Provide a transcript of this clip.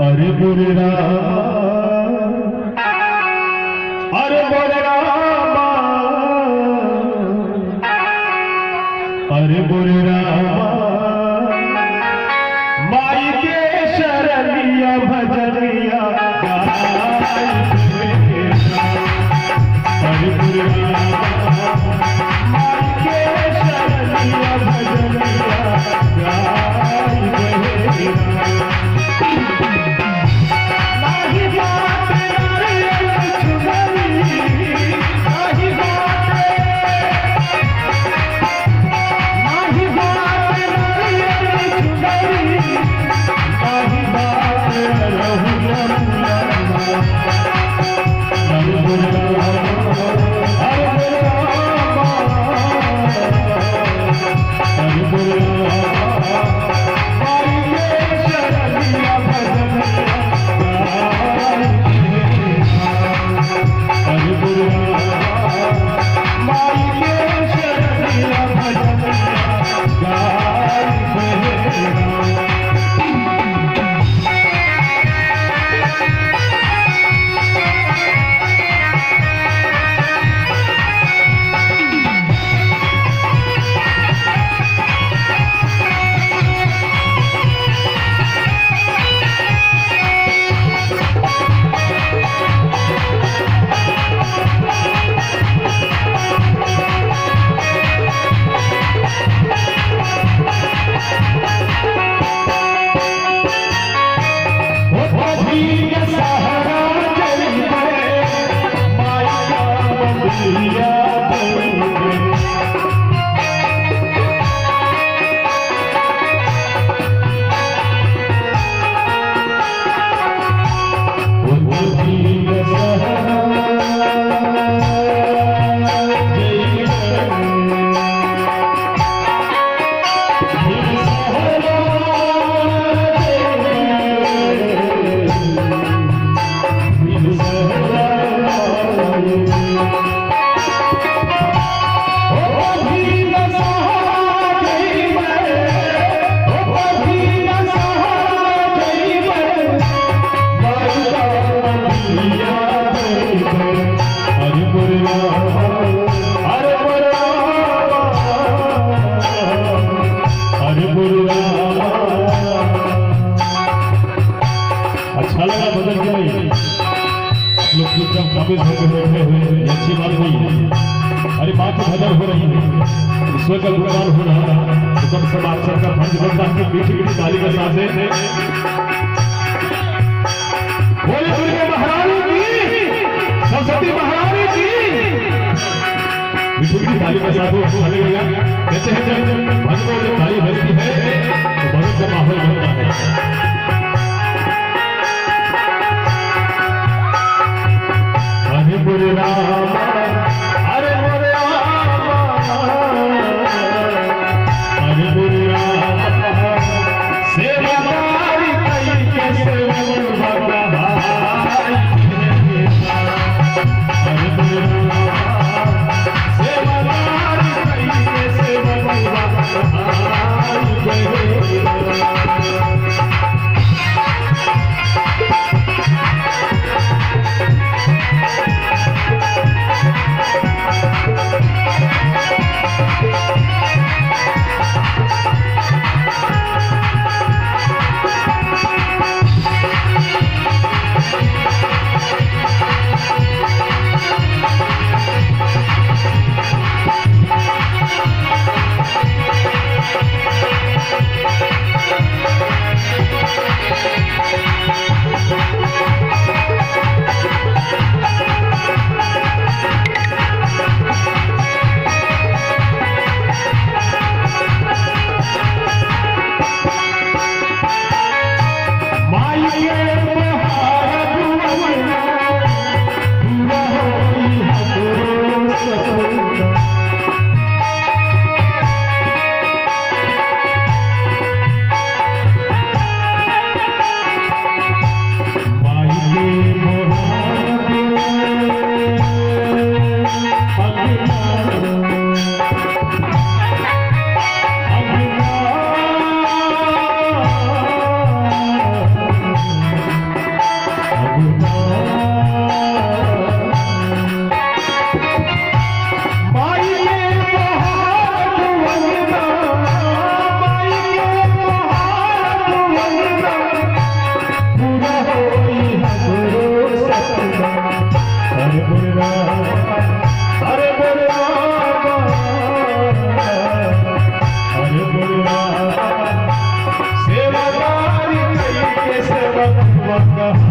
अरे बोले अरे बोले अरे बोले माई के शरणिया भजनिया अरे बोले माई के शरणिया भजनिया अच्छा लगा बदल के नहीं लोग चुपचाप काबिज होकर बैठे हुए अच्छी बात नहीं है। अरे बात तो भजन हो रही है, ईश्वर का गुणगान हो रहा है, तो कम से बात का फर्ज बनता है कि मीठी मीठी ताली के साथ बोले दुर्गे महारानी की, सरस्वती महारानी की मीठी मीठी ताली के साथ वो अच्छा लगेगा। कहते हैं जब भजनों में ताली बजती है तो भजन का माहौल बनता है। अरे बोले अरे बोले अरे बोले सेवादारी कई के सेवन भगवा अरे बोले सेवादारी कई के सेवन भगवा बात का